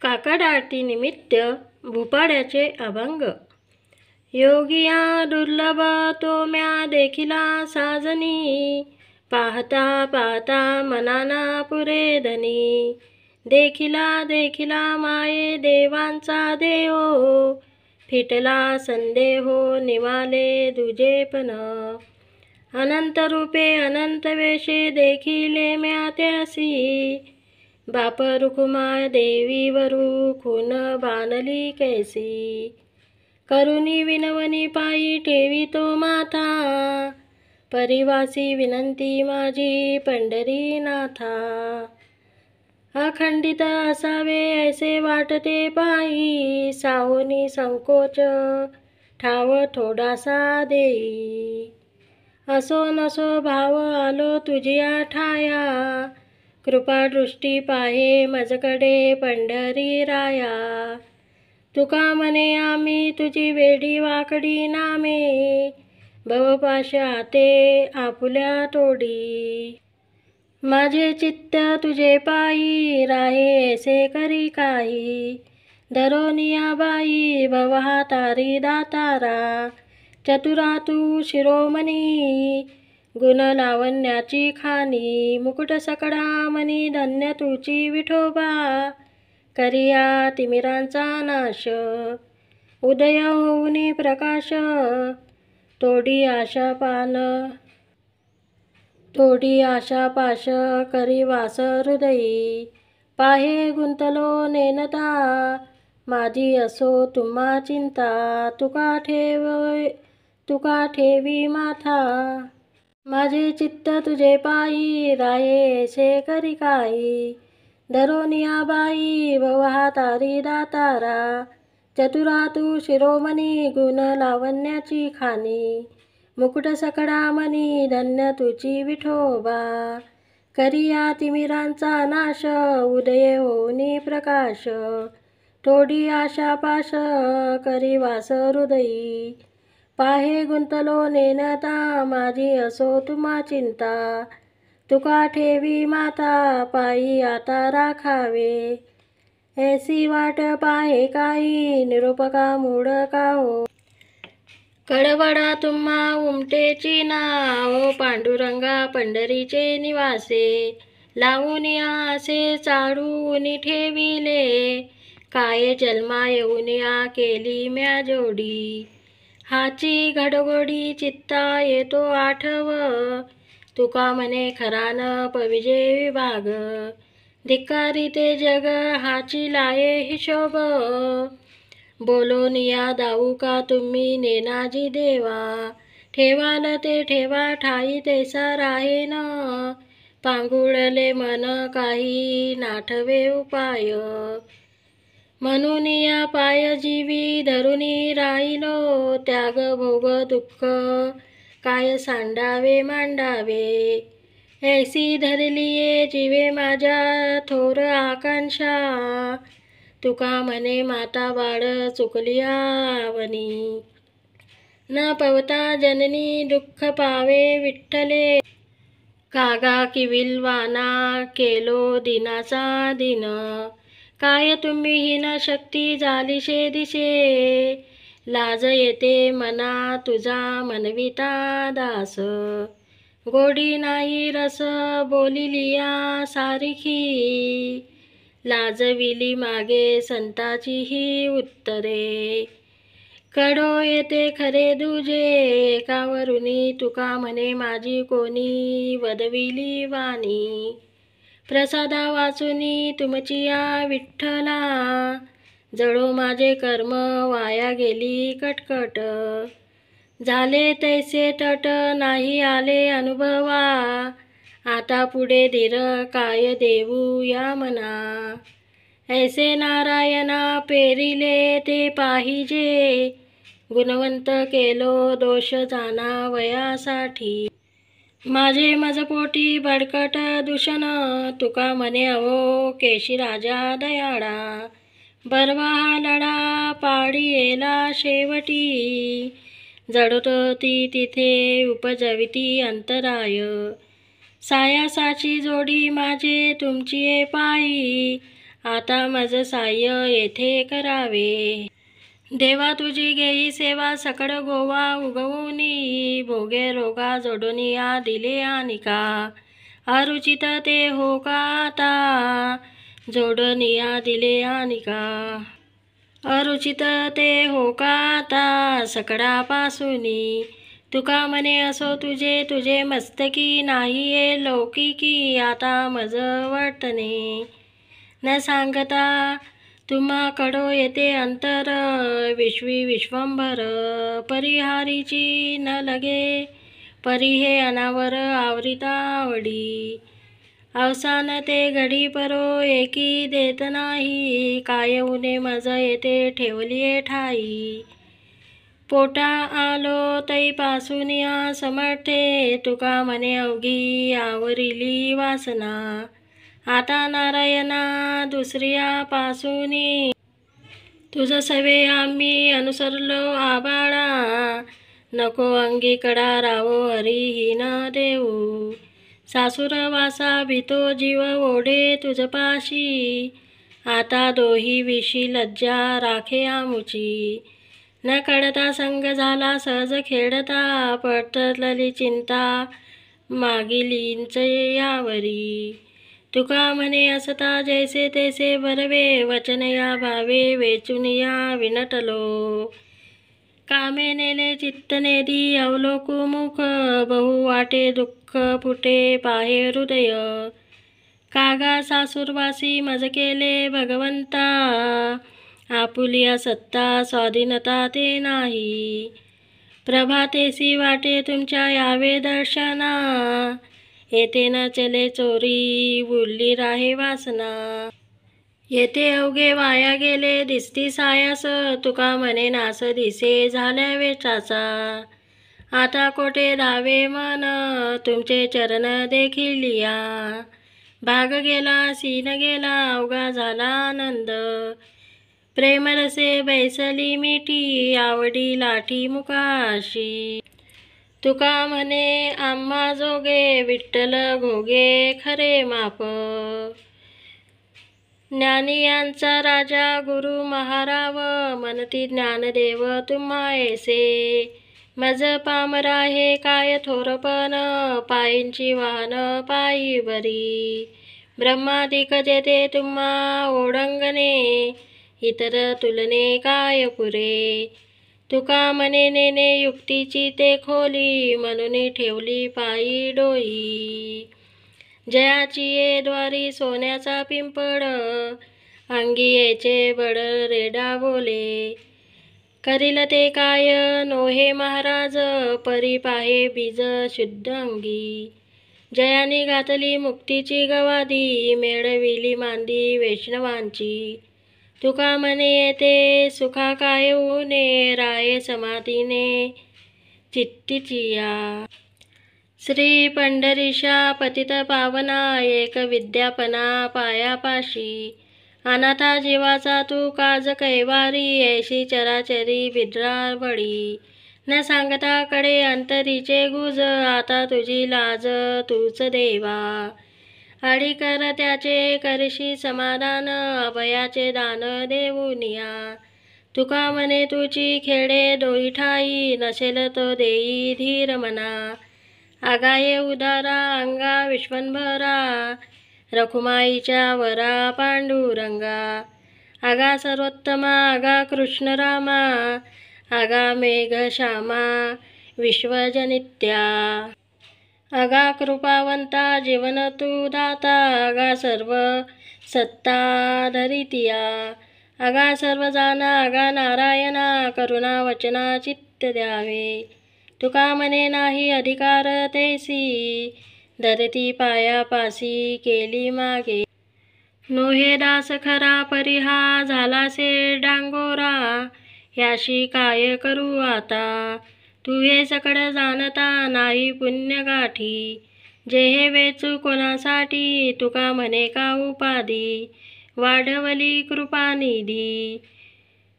काकड आरती निमित्त भूपाळ्याचे अभंग। योगिया दुर्लभ तो म्या देखिला साजनी, पाहता पाहता मनाना पुरे धनी। देखिला देखिला माये देवांचा देव, फिटला संदेहो निवाले दुजेपण। अनंत रूपे अनंत वेशे देखिले म्या त्यासी, बाप रुक्मा देवीवरू खून बांधली कैसी। करुणी विनवणी पायी ठेवी तो माथा, परिवासी विनंती माझी पंढरीनाथा। अखंडित असावे ऐसे वाटते पायी, साहोनी संकोच ठाव थोडासा देई। असो नसो भाव आलो तुझिया ठाया, कृपादृष्टी पाहे मजकडे पंढरी राया। तुका म्हणे आम्ही तुझी वेडी वाकडी नामे, भवपाश आते आपुल्या तोडी। माझे चित्त तुझे पायी राहे ऐसे करी काही, धरोनिया बाई भवा तारी दातारा। चतुरा तू शिरोमणी गुण लावण्याची खाणी, मुकुट सकळा मनी धन्य तुची विठोबा। करिया तिमिरांचा नाश उदय होऊनी प्रकाश, तोडी आशा पाश करी वास हृदयी। पाहे गुंतलो नेनता माझी असो तुम्हा चिंता, तुका ठेवी माथा। माझे चित्त तुझे पायी राहे ऐसे करी काही, धरोनिया बाई भवा तारी दातारा। चतुरा तू शिरोमणी गुण लावण्याची खाणी, मुकुट सकळा मनी धन्य तुची विठोबा। करिया तिमिरांचा नाश उदय होऊनी प्रकाश, तोडी आशा पाश करी वास हृदयी। पाहे गुंतलो नेनता माझी असो तुम्हा चिंता, तुका ठेवी माता पायी आता राखावे। ऐसी वाट पाहे काही निरूपका मूढ काहो, कळवळा तुम्हा उमटेची नाव। पांडुरंगा पंढरीचे निवासे, लावून आसे चाळून ठेविले। काय जन्मा येऊन केली म्या जोडी, हाची घडघोडी चित्ता येतो आठव। तुका म्हणे खरान पविजे विभाग, धिक्कारी ते जग हाची लाये हिशोब। बोलून या दाऊ का तुम्ही नेनाजी देवा, ठेवाल ते ठेवा ठाई तैसा राहेन। पांगुळले मन काही नाठवे उपाय, म्हणून या पाय जीवी धरुनी राहिलो। त्याग भोग दुःख काय सांडावे मांडावे, ऐसी धरलीये जीवे माझ्या थोर आकांक्षा। तुका म्हणे माता बाळ चुकली आवनी, न पवता जननी दुःख पावे विठ्ठले। कागा किविलवाना केलो दिनाचा दिन, काय तुम्ही हीन शक्ती झालीशे दिशे। लाज येते मना तुझा मनविता दास, गोडी नाही रस बोलिलिया सारिखी। लाजविली मागे संताची ही उत्तरे, कडो येते खरे दुजे कावरुनी। तुका म्हणे माझी कोणी वदविली वाणी, प्रसादा वाचुनी तुमचिया विठ्ठला। जळो माझे कर्म वाया गेली कटकट, झाले तैसे तट नाही आले अनुभवा। आता पुढे धीर काय देऊ या मना, ऐसे नारायणा पेरिले ते पाहिजे। गुणवंत केलो दोष जाणावयासाठी, माझे मजपोटी भडकट दूषण। तुका म्हणे अहो केशी राजा दयाळा, बर्वा हा लढा पाडी येला शेवटी। जडतो तिथे उपजविती अंतराय, सायासाची जोडी माझे तुमची पायी। आता मज साह्य येथे करावे. देवा तुझी घेई सेवा सकळ गोवा उगवुनी, भोगे रोगा जोडुनिया दिले आनिका, अरुचित ते हो का आता, जोडनिया दिले आनिका. अरुचित ते हो का आता सकळापासुनी, तुका म्हणे असो तुझे तुझे मस्तकी, नाही ये लौकिकी आता मज वर्तने. न सांगता तुम्हा कडो येते अंतर, विश्वी विश्वंभर परिहारीची न लगे, परी हे अनावर आवरिता आवडी. अवसान ते घडी परो एकी देत नाही, काय उने मज येते ठेवलिये ठाई. पोटा आलो तैपासुनिया समर्थे, तुका म्हणे अवघी आवरिली वासना, आता नारायणा दुसऱ्या पासुनी, तुझ सवे आम्ही अनुसरलो आबाळा, नको अंगी कडा रावो हरिहीन देऊ. सासुर वासा भीतो जीव ओढे तुझपाशी, आता दोही विशी लज्जा राखे आमुची. न कळता संग झाला सहज खेळता, पटलली चिंता मागिलींच यावरी. तुका म्हणे असता जैसे तैसे बरवे, वचन या भावे वेचुनिया विनटलो. कामे नेले चित्त नेदी अवलोकु मुख, बहु वाटे दुःख फुटे पाहे हृदय. कागा सासुरवासी मज केले भगवंता, आपुलिया सत्ता स्वाधीनता ते नाही. प्रभातेसी वाटे तुमच्या यावे दर्शना, येथे न चले चोरी उरली राहे वासना. येथे अवघे वाया गेले दिसती सायास, तुका म्हणे नास दिसे झाल्या वेचाचा. आता कोठे धावे मन तुमचे चरण देखिलिया, भाग गेला सीन गेला अवघा झाला आनंद. प्रेमरसे बैसली मिठी आवडी लाठी मुखाशी, तुका म्हणे आम्हा जोगे विठ्ठल घोगे खरे माप. ज्ञानियांचा राजा गुरु महाराव, म्हणती ज्ञानदेव तुम्हा ऐसे. मज पामरा हे काय थोरपण, पायींची वाहन पायी बरी. ब्रह्मादिक जेते तुम्हा ओढंगणे, इतर तुलने काय पुरे. तुका म्हणे नेने युक्तीची ते खोली, म्हणून ठेवली पायी डोई. जयाची ये द्वारी सोन्याचा पिंपळ, अंगी येचे बड रेडा बोले. करील ते काय नोहे महाराज, परी पाहे बीज शुद्ध अंगी. जयानी घातली मुक्तीची गवादी, मेळविली मांदी वैष्णवांची. तुका म्हणे येते सुखा काय ऊने, राये समाधीने चित्तीचिया. श्री पंढरीशा पतित पावना, एक विद्यापना पायापाशी. अनाथा जीवाचा तू काज कैवारी, ऐशी चराचरी बिड्रावडी. न सांगता कडे अंतरीचे गुज, आता तुझी लाज तूच देवा. आडी कर त्याचे करशी समाधान, अभयाचे दान देऊनिया. तुका म्हणे तुझी खेडे डोई ठाई, नसेल तो देई धीर मना. आगाये उदारा अंगा विश्वंभरा, रखुमाईच्या वरा पांडुरंगा. आगा सर्वोत्तमा आगा कृष्ण रामा, आगा मेघ श्यामा विश्वजनित्या. आगा कृपावंता जीवन तू दाता, आगा सर्व सत्ता धरितिया. आगा सर्व जाना आगा नारायणा, करुणा वचना चित्त द्यावे. तुका म्हणे नाही अधिकार तैसी, धरती पायापासी केली मागे. नोहे दास खरा परिहा झालासे डांगोरा, याशी काय करू आता. तू हे सकळ जाणता नाही पुण्य गाठी, जे हे वेचू कोणासाठी. तुका म्हणे का उपाधी वाढवली कृपानिधी.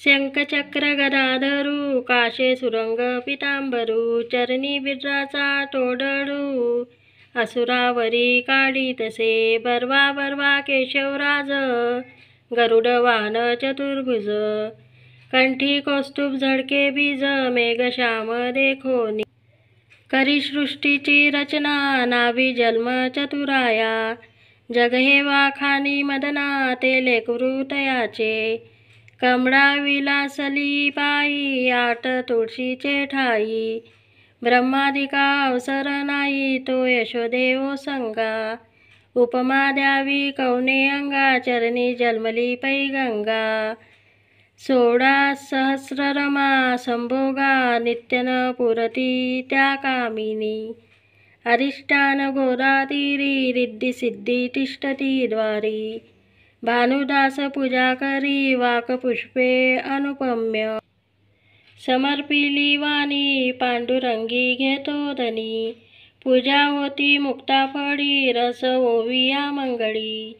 शंखचक्र गदाधरू काशे सुरंग पितांबरू, चरणी बिर्राचा तोडडू. असुरावरी काढी तसे बर्वा बर्वा केशवराज, गरुड वाहन चतुर्भुज, कंठी कौस्तुभ झळके बीज, मेघ श्याम देखोनी, करी सृष्टीची रचना, नाभी जन्म चतुराया, जग हे वाखानी मदना, ते लेकरू तयाचे, कमळा विलासली पायी, आठ तुळशीचे ठाई, ब्रह्मादिका अवसर नाही, तो यशोदेव संगा, उपमा द्यावी कौने अंगा, चरणी जन्मली पैगंगा, 16 सहस्ररमा संभोगा, नित्यन पुरती त्या कामिनी, अरिष्टान घोरातिरी, रिद्धी सिद्धी तिष्ठती द्वारी, भानुदास पूजा करी, वाक पुष्पे अनुपम्य, समर्पिली वाणी, पांडुरंगी घेतो धनी, पूजा होती मुक्ता फळी, रस ओविया मंगळी,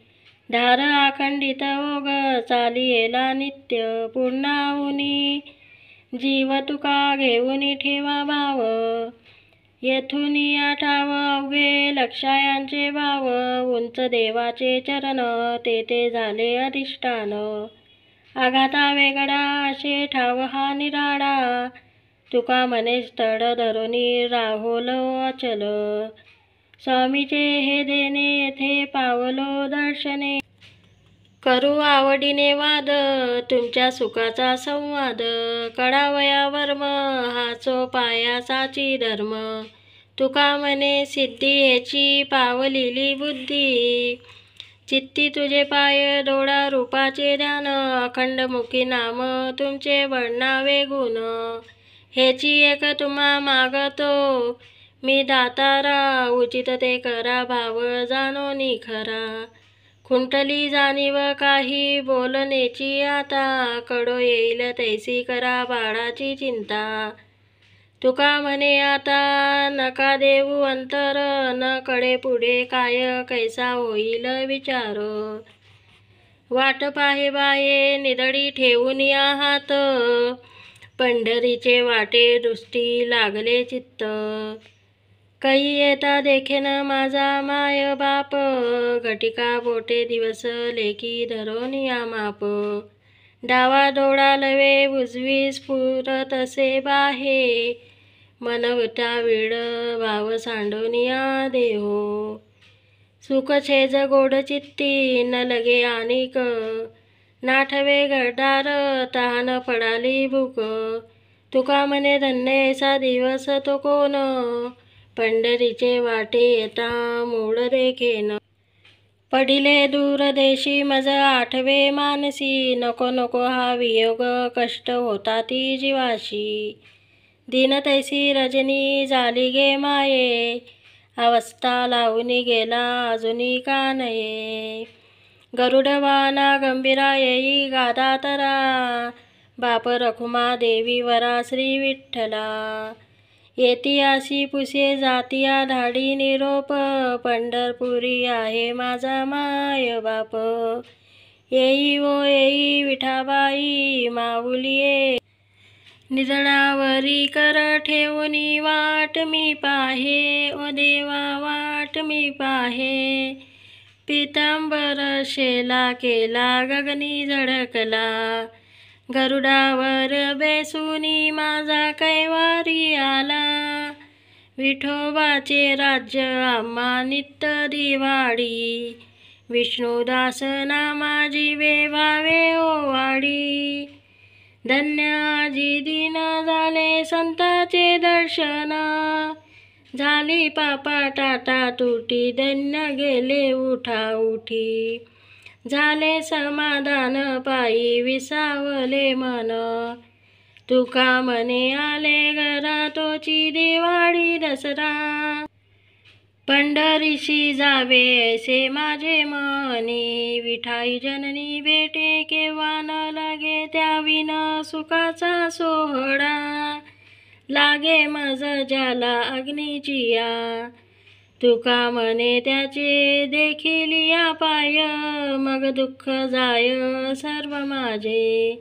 धार अखंडित ओग, चालियेला नित्य पूर्णाहुनी, जीव तुका घेऊन ठेवा भाव, येथुनी आठाव अवघे लक्षायांचे भाव, उंच देवाचे चरण, तेथे झाले अधिष्ठान, आघाता वेगळा असे ठाव हा निराळा, तुका म्हणे स्थळ धरुनी राहोल अचल, स्वामीचे हे देणे येथे पावलो दर्शने, करू आवडीने वाद, तुमच्या सुखाचा संवाद, कळावया वर्म, हाचो पायाचाची धर्म, तुका म्हणे सिद्धी ह्याची पावलेली बुद्धी, चित्ती तुझे पाय डोळा रूपाचे ध्यान, अखंड मुखी नाम तुमचे वर्णावे गुण, ह्याची एक तुम्हा मागतो मी दातारा, उचित ते करा भाव जाणो निखरा, खुंटली जाणीव काही बोलण्याची आता, कडो येईल तैसी करा बाळाची चिंता, तुका म्हणे आता नका देऊ अंतर, न कळे पुढे काय कैसा होईल विचार, वाट पाहे बाहे निदडी ठेवून या हात, पंढरीचे वाटे दृष्टी लागले चित्त, कै येता देखेन माझा माय बाप, घटिका बोटे दिवस लेकी धरून या माप, डावा डोळा लवे उजवी स्फुरत असे बाहे, मन विटावीळ भाव सांडोनिया देहो, सुख छेज गोड चित्ती न लगे आनिक, नाठवे घरदार तहान पडाली भूक, तुका म्हणे धन्य ऐसा दिवस तो कोण, पंढरीचे वाटे येता मूळ देखेन, पडिले दूर देशी मज आठवे मानसी, नको नको हा वियोग कष्ट होता ती जीवाशी, दिन तैसी रजनी झाली गे माये, अवस्था लावून गेला अजुनी का नये, गरुड वाहना गंभीरा येई गादा तरा, बाप रखुमा देवी वरा श्री विठ्ठला, येतियासी पुसे जातिया धाडी निरोप, पंढरपुरी आहे माझा माय बाप, येई ओ येई विठाबाई माऊलिये, निजळावरी कर ठेवूनी वाट मी पाहे, ओ देवा वाट मी पाहे, पितांबर शेला केला गगनी झळकला, गरुडावर बेसुनी माझा कैवारी आला, विठोबाचे राज्य आम्हा नित्य दिवाळी, विष्णुदास नामाजी वेवावे ओवाळी, धन्य आजी दिन झाले संताचे दर्शन, झाली पापा टाटा तुटी धन्य गेले उठा उठी, झाले समाधान पायी विसावले मन, तुका म्हणे आले घरा तोची दिवाळी दसरा, पंढरीशी जावे ऐसे माझे मनी, विठाई जननी भेटे केव्हा न लागे त्याविन सुखाचा सोहळा, लागे मज ज्याला अग्नीचिया, तुका म्हणे त्याचे देखील या पाय, मग दुःख जाय सर्व माझे,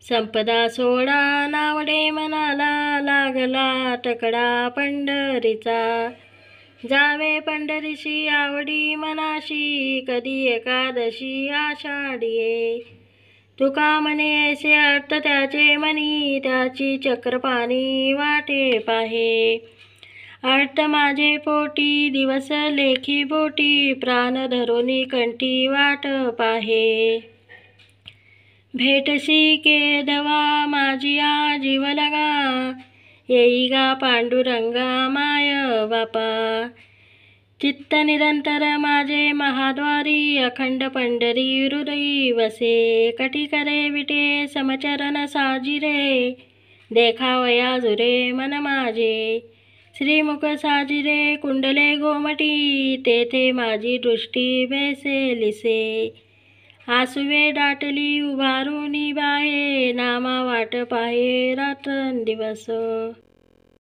संपदा सोडा नावडे मनाला, लागला तकडा पंढरीचा, जावे पंढरीशी आवडी मनाशी, कधी एकादशी आषाढीये. तुका म्हणे ऐसे अर्थ त्याचे मनी, त्याची चक्रपाणी वाटे पाहे. अर्थ माझे पोटी दिवस लेखी बोटी, प्राण धरोनी कंठी वाट पाहे. भेटसी केदवा माझिया जीव लगा, येई गा पांडुरंगा माय बापा. चित्त निरंतर माझे महाद्वारी, अखंड पंढरी हृदयी वसे. कटी करे विटे समचरण साजिरे, देखावया जुरे मन माझे. श्रीमुख साजिरे कुंडले गोमटी, तेथे माझी दृष्टी बेसेलिसे. आसुवे दाटली उभारुनी बाहे, नामा वाट पाहे रात्रंदिवस.